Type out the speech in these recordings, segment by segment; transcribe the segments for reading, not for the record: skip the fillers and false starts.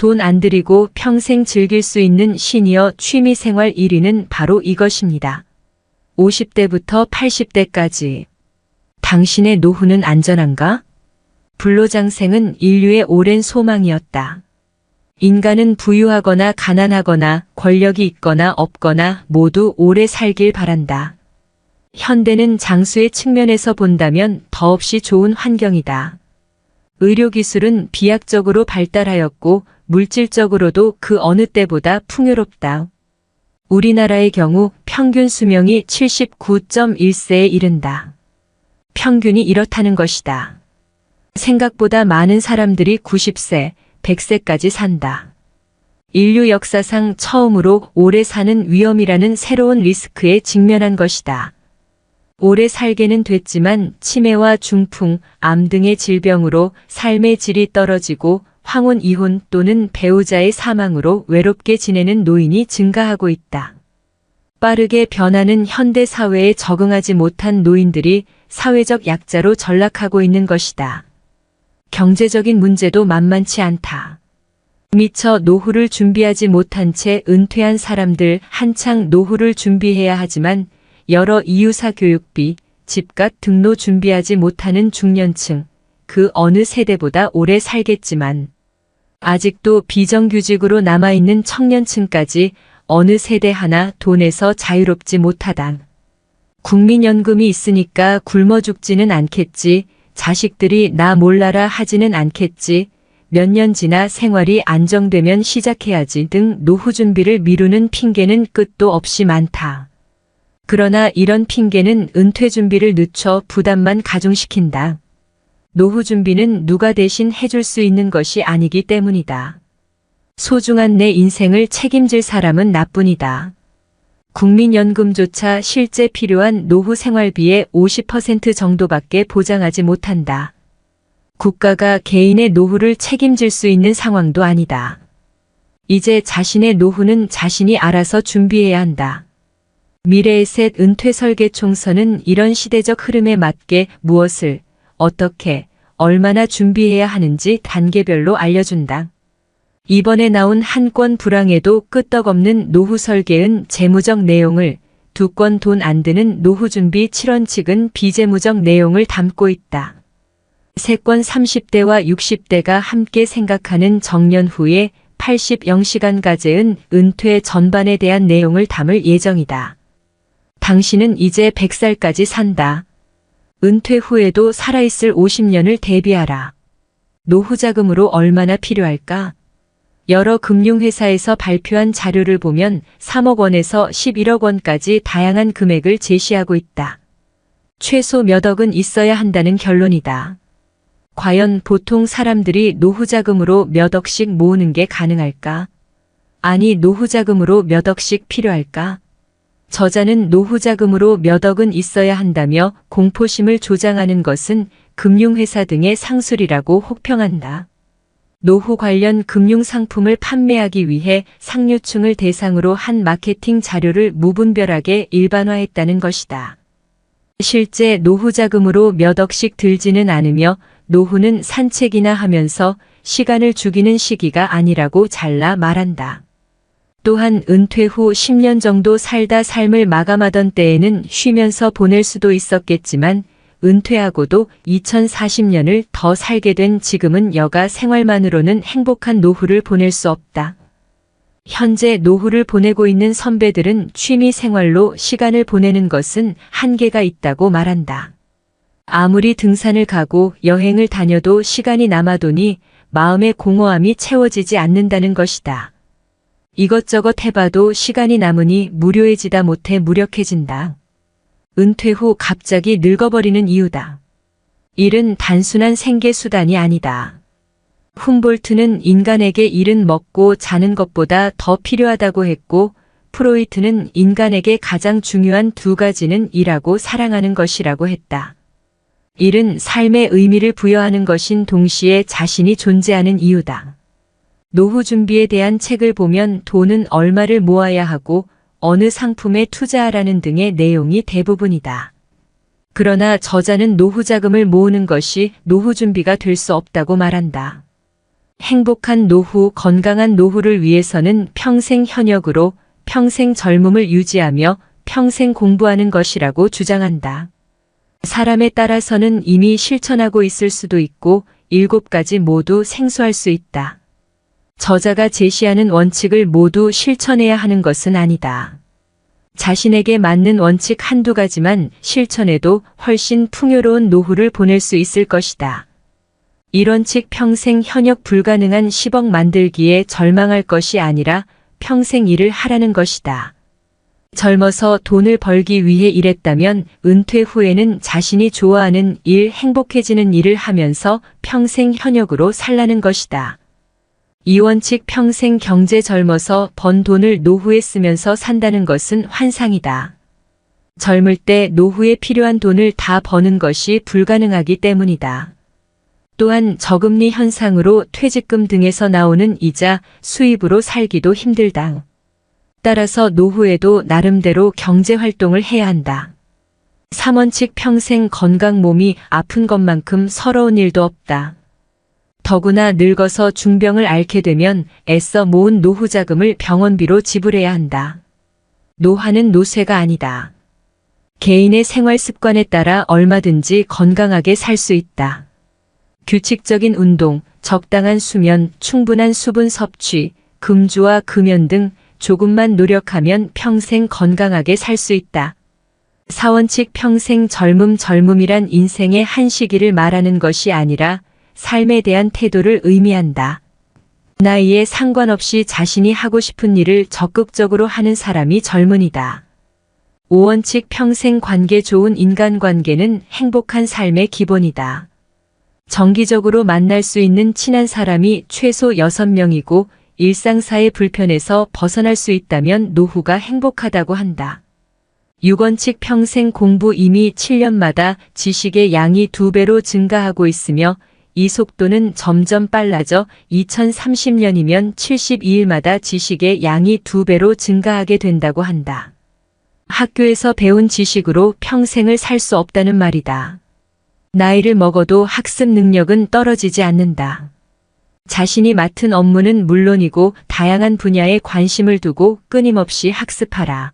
돈 안 들이고 평생 즐길 수 있는 시니어 취미생활 1위는 바로 이것입니다. 50대부터 80대까지. 당신의 노후는 안전한가? 불로장생은 인류의 오랜 소망이었다. 인간은 부유하거나 가난하거나 권력이 있거나 없거나 모두 오래 살길 바란다. 현대는 장수의 측면에서 본다면 더없이 좋은 환경이다. 의료기술은 비약적으로 발달하였고 물질적으로도 그 어느 때보다 풍요롭다. 우리나라의 경우 평균 수명이 79.1세에 이른다. 평균이 이렇다는 것이다. 생각보다 많은 사람들이 90세, 100세까지 산다. 인류 역사상 처음으로 오래 사는 위험이라는 새로운 리스크에 직면한 것이다. 오래 살게는 됐지만 치매와 중풍, 암 등의 질병으로 삶의 질이 떨어지고 황혼 이혼 또는 배우자의 사망으로 외롭게 지내는 노인이 증가하고 있다. 빠르게 변하는 현대 사회에 적응하지 못한 노인들이 사회적 약자로 전락하고 있는 것이다. 경제적인 문제도 만만치 않다. 미처 노후를 준비하지 못한 채 은퇴한 사람들 한창 노후를 준비해야 하지만 여러 이유사 교육비, 집값 등로 준비하지 못하는 중년층, 그 어느 세대보다 오래 살겠지만 아직도 비정규직으로 남아있는 청년층까지 어느 세대 하나 돈에서 자유롭지 못하다. 국민연금이 있으니까 굶어 죽지는 않겠지, 자식들이 나 몰라라 하지는 않겠지, 몇 년 지나 생활이 안정되면 시작해야지 등 노후 준비를 미루는 핑계는 끝도 없이 많다. 그러나 이런 핑계는 은퇴 준비를 늦춰 부담만 가중시킨다. 노후 준비는 누가 대신 해줄 수 있는 것이 아니기 때문이다. 소중한 내 인생을 책임질 사람은 나뿐이다. 국민연금조차 실제 필요한 노후 생활비의 50% 정도밖에 보장하지 못한다. 국가가 개인의 노후를 책임질 수 있는 상황도 아니다. 이제 자신의 노후는 자신이 알아서 준비해야 한다. 미래의 셋 은퇴 설계 총선은 이런 시대적 흐름에 맞게 무엇을, 어떻게, 얼마나 준비해야 하는지 단계별로 알려준다. 이번에 나온 한 권 불황에도 끄떡없는 노후 설계은 재무적 내용을, 두 권 돈 안 드는 노후 준비 7원칙은 비재무적 내용을 담고 있다. 세 권 30대와 60대가 함께 생각하는 정년 후의 80영시간 과제은 은퇴 전반에 대한 내용을 담을 예정이다. 당신은 이제 100살까지 산다. 은퇴 후에도 살아있을 50년을 대비하라. 노후 자금으로 얼마나 필요할까? 여러 금융회사에서 발표한 자료를 보면 3억 원에서 11억 원까지 다양한 금액을 제시하고 있다. 최소 몇 억은 있어야 한다는 결론이다. 과연 보통 사람들이 노후 자금으로 몇 억씩 모으는 게 가능할까? 아니, 노후 자금으로 몇 억씩 필요할까? 저자는 노후 자금으로 몇 억은 있어야 한다며 공포심을 조장하는 것은 금융회사 등의 상술이라고 혹평한다. 노후 관련 금융상품을 판매하기 위해 상류층을 대상으로 한 마케팅 자료를 무분별하게 일반화했다는 것이다. 실제 노후 자금으로 몇 억씩 들지는 않으며 노후는 산책이나 하면서 시간을 죽이는 시기가 아니라고 잘라 말한다. 또한 은퇴 후 10년 정도 살다 삶을 마감하던 때에는 쉬면서 보낼 수도 있었겠지만 은퇴하고도 2040년을 더 살게 된 지금은 여가 생활만으로는 행복한 노후를 보낼 수 없다. 현재 노후를 보내고 있는 선배들은 취미 생활로 시간을 보내는 것은 한계가 있다고 말한다. 아무리 등산을 가고 여행을 다녀도 시간이 남아도니 마음의 공허함이 채워지지 않는다는 것이다. 이것저것 해봐도 시간이 남으니 무료해지다 못해 무력해진다. 은퇴 후 갑자기 늙어버리는 이유다. 일은 단순한 생계수단이 아니다. 훔볼트는 인간에게 일은 먹고 자는 것보다 더 필요하다고 했고, 프로이트는 인간에게 가장 중요한 두 가지는 일하고 사랑하는 것이라고 했다. 일은 삶의 의미를 부여하는 것인 동시에 자신이 존재하는 이유다. 노후 준비에 대한 책을 보면 돈은 얼마를 모아야 하고 어느 상품에 투자하라는 등의 내용이 대부분이다. 그러나 저자는 노후 자금을 모으는 것이 노후 준비가 될 수 없다고 말한다. 행복한 노후, 건강한 노후를 위해서는 평생 현역으로 평생 젊음을 유지하며 평생 공부하는 것이라고 주장한다. 사람에 따라서는 이미 실천하고 있을 수도 있고 7가지 모두 생소할 수 있다. 저자가 제시하는 원칙을 모두 실천해야 하는 것은 아니다. 자신에게 맞는 원칙 한두 가지만 실천해도 훨씬 풍요로운 노후를 보낼 수 있을 것이다. 이런 즉 평생 현역 불가능한 10억 만들기에 절망할 것이 아니라 평생 일을 하라는 것이다. 젊어서 돈을 벌기 위해 일했다면 은퇴 후에는 자신이 좋아하는 일, 행복해지는 일을 하면서 평생 현역으로 살라는 것이다. 이 원칙 평생 경제 젊어서 번 돈을 노후에 쓰면서 산다는 것은 환상이다. 젊을 때 노후에 필요한 돈을 다 버는 것이 불가능하기 때문이다. 또한 저금리 현상으로 퇴직금 등에서 나오는 이자, 수입으로 살기도 힘들다. 따라서 노후에도 나름대로 경제활동을 해야 한다. 3원칙 평생 건강 몸이 아픈 것만큼 서러운 일도 없다. 더구나 늙어서 중병을 앓게 되면 애써 모은 노후 자금을 병원비로 지불해야 한다. 노화는 노쇠가 아니다. 개인의 생활 습관에 따라 얼마든지 건강하게 살 수 있다. 규칙적인 운동, 적당한 수면, 충분한 수분 섭취, 금주와 금연 등 조금만 노력하면 평생 건강하게 살 수 있다. 4원칙 평생 젊음이란 인생의 한 시기를 말하는 것이 아니라 삶에 대한 태도를 의미한다. 나이에 상관없이 자신이 하고 싶은 일을 적극적으로 하는 사람이 젊은이다. 5원칙 평생 관계 좋은 인간관계는 행복한 삶의 기본이다. 정기적으로 만날 수 있는 친한 사람이 최소 6명이고 일상사의 불편에서 벗어날 수 있다면 노후가 행복하다고 한다. 6원칙 평생 공부 이미 7년마다 지식의 양이 2배로 증가하고 있으며 이 속도는 점점 빨라져 2030년이면 72일마다 지식의 양이 2배로 증가하게 된다고 한다. 학교에서 배운 지식으로 평생을 살 수 없다는 말이다. 나이를 먹어도 학습 능력은 떨어지지 않는다. 자신이 맡은 업무는 물론이고 다양한 분야에 관심을 두고 끊임없이 학습하라.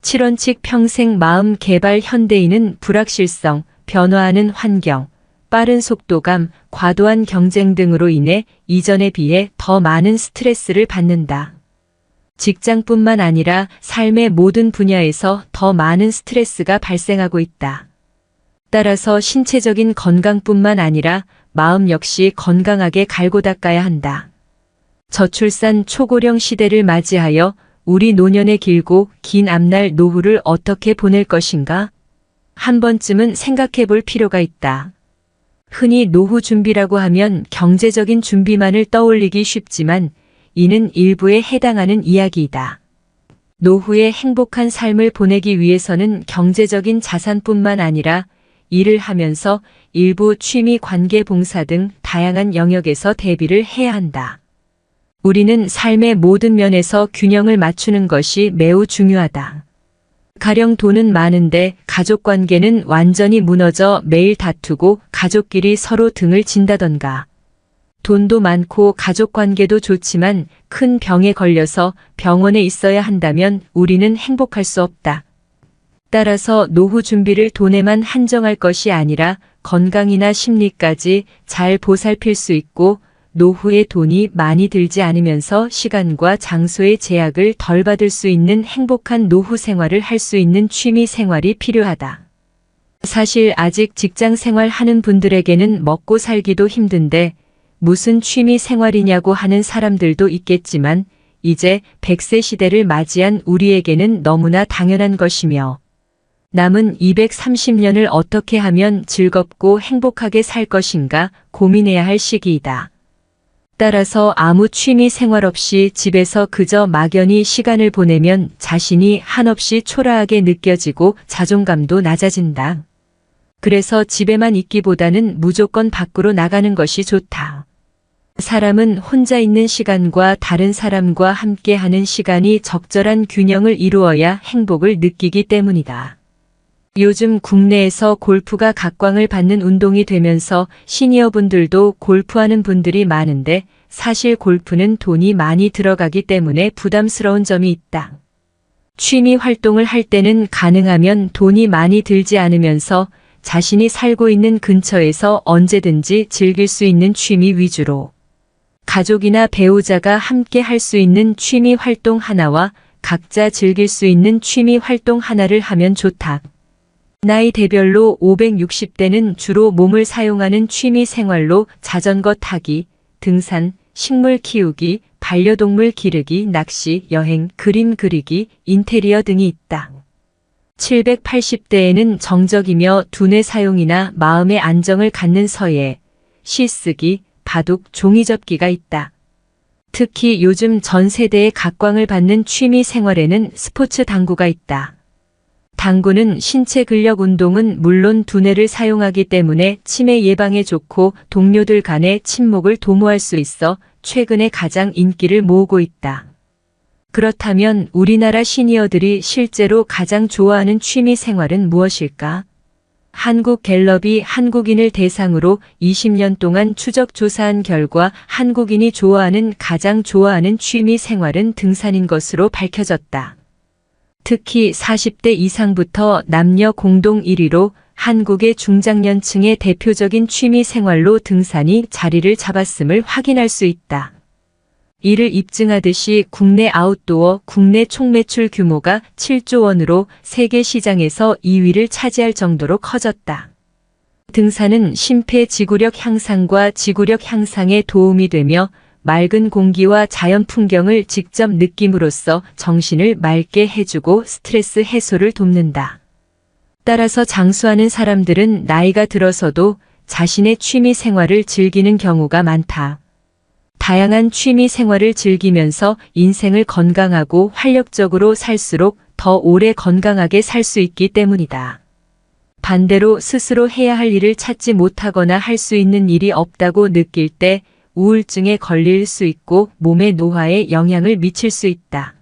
7원칙 평생 마음 개발 현대인은 불확실성, 변화하는 환경, 빠른 속도감, 과도한 경쟁 등으로 인해 이전에 비해 더 많은 스트레스를 받는다. 직장뿐만 아니라 삶의 모든 분야에서 더 많은 스트레스가 발생하고 있다. 따라서 신체적인 건강뿐만 아니라 마음 역시 건강하게 갈고 닦아야 한다. 저출산 초고령 시대를 맞이하여 우리 노년의 길고 긴 앞날 노후를 어떻게 보낼 것인가? 한 번쯤은 생각해 볼 필요가 있다. 흔히 노후 준비라고 하면 경제적인 준비만을 떠올리기 쉽지만 이는 일부에 해당하는 이야기이다. 노후에 행복한 삶을 보내기 위해서는 경제적인 자산뿐만 아니라 일을 하면서 일부 취미 관계 봉사 등 다양한 영역에서 대비를 해야 한다. 우리는 삶의 모든 면에서 균형을 맞추는 것이 매우 중요하다. 가령 돈은 많은데 가족 관계는 완전히 무너져 매일 다투고 가족끼리 서로 등을 진다던가. 돈도 많고 가족 관계도 좋지만 큰 병에 걸려서 병원에 있어야 한다면 우리는 행복할 수 없다. 따라서 노후 준비를 돈에만 한정할 것이 아니라 건강이나 심리까지 잘 보살필 수 있고 노후에 돈이 많이 들지 않으면서 시간과 장소의 제약을 덜 받을 수 있는 행복한 노후 생활을 할 수 있는 취미 생활이 필요하다. 사실 아직 직장 생활 하는 분들에게는 먹고 살기도 힘든데 무슨 취미 생활이냐고 하는 사람들도 있겠지만 이제 100세 시대를 맞이한 우리에게는 너무나 당연한 것이며 남은 230년을 어떻게 하면 즐겁고 행복하게 살 것인가 고민해야 할 시기이다. 따라서 아무 취미 생활 없이 집에서 그저 막연히 시간을 보내면 자신이 한없이 초라하게 느껴지고 자존감도 낮아진다. 그래서 집에만 있기보다는 무조건 밖으로 나가는 것이 좋다. 사람은 혼자 있는 시간과 다른 사람과 함께하는 시간이 적절한 균형을 이루어야 행복을 느끼기 때문이다. 요즘 국내에서 골프가 각광을 받는 운동이 되면서 시니어분들도 골프하는 분들이 많은데 사실 골프는 돈이 많이 들어가기 때문에 부담스러운 점이 있다. 취미 활동을 할 때는 가능하면 돈이 많이 들지 않으면서 자신이 살고 있는 근처에서 언제든지 즐길 수 있는 취미 위주로 가족이나 배우자가 함께 할 수 있는 취미 활동 하나와 각자 즐길 수 있는 취미 활동 하나를 하면 좋다. 나이대별로 560대는 주로 몸을 사용하는 취미 생활로 자전거 타기, 등산, 식물 키우기, 반려동물 기르기, 낚시, 여행, 그림 그리기, 인테리어 등이 있다. 780대에는 정적이며 두뇌 사용이나 마음의 안정을 갖는 서예, 시 쓰기, 바둑, 종이접기가 있다. 특히 요즘 전 세대의 각광을 받는 취미 생활에는 스포츠 당구가 있다. 당구는 신체 근력 운동은 물론 두뇌를 사용하기 때문에 치매 예방에 좋고 동료들 간의 친목을 도모할 수 있어 최근에 가장 인기를 모으고 있다. 그렇다면 우리나라 시니어들이 실제로 가장 좋아하는 취미 생활은 무엇일까? 한국갤럽이 한국인을 대상으로 20년 동안 추적 조사한 결과 한국인이 가장 좋아하는 취미 생활은 등산인 것으로 밝혀졌다. 특히 40대 이상부터 남녀 공동 1위로 한국의 중장년층의 대표적인 취미 생활로 등산이 자리를 잡았음을 확인할 수 있다. 이를 입증하듯이 국내 아웃도어 국내 총매출 규모가 7조 원으로 세계 시장에서 2위를 차지할 정도로 커졌다. 등산은 심폐지구력 향상과 지구력 향상에 도움이 되며 맑은 공기와 자연 풍경을 직접 느낌으로써 정신을 맑게 해주고 스트레스 해소를 돕는다. 따라서 장수하는 사람들은 나이가 들어서도 자신의 취미 생활을 즐기는 경우가 많다. 다양한 취미 생활을 즐기면서 인생을 건강하고 활력적으로 살수록 더 오래 건강하게 살 수 있기 때문이다. 반대로 스스로 해야 할 일을 찾지 못하거나 할 수 있는 일이 없다고 느낄 때 우울증에 걸릴 수 있고 몸의 노화에 영향을 미칠 수 있다.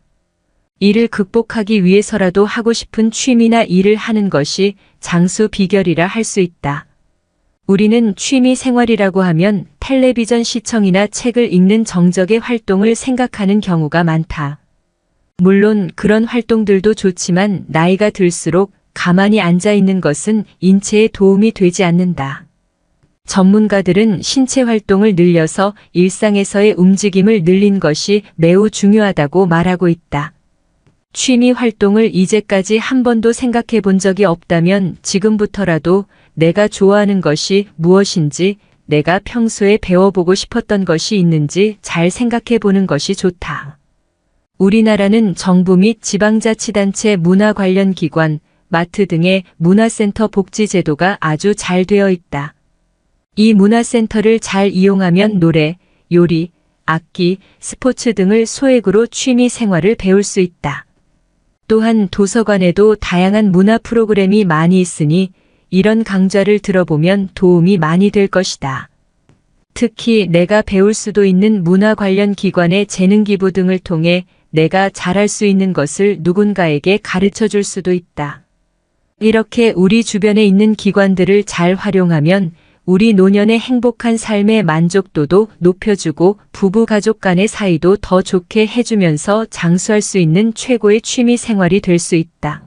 이를 극복하기 위해서라도 하고 싶은 취미나 일을 하는 것이 장수 비결이라 할 수 있다. 우리는 취미 생활이라고 하면 텔레비전 시청이나 책을 읽는 정적의 활동을 생각하는 경우가 많다. 물론 그런 활동들도 좋지만 나이가 들수록 가만히 앉아 있는 것은 인체에 도움이 되지 않는다. 전문가들은 신체 활동을 늘려서 일상에서의 움직임을 늘린 것이 매우 중요하다고 말하고 있다. 취미 활동을 이제까지 한 번도 생각해 본 적이 없다면 지금부터라도 내가 좋아하는 것이 무엇인지, 내가 평소에 배워보고 싶었던 것이 있는지 잘 생각해 보는 것이 좋다. 우리나라는 정부 및 지방자치단체 문화 관련 기관, 마트 등의 문화센터 복지 제도가 아주 잘 되어 있다. 이 문화센터를 잘 이용하면 노래, 요리, 악기, 스포츠 등을 소액으로 취미 생활을 배울 수 있다. 또한 도서관에도 다양한 문화 프로그램이 많이 있으니 이런 강좌를 들어보면 도움이 많이 될 것이다. 특히 내가 배울 수도 있는 문화 관련 기관의 재능 기부 등을 통해 내가 잘할 수 있는 것을 누군가에게 가르쳐 줄 수도 있다. 이렇게 우리 주변에 있는 기관들을 잘 활용하면 우리 노년의 행복한 삶의 만족도도 높여주고 부부 가족 간의 사이도 더 좋게 해주면서 장수할 수 있는 최고의 취미 생활이 될 수 있다.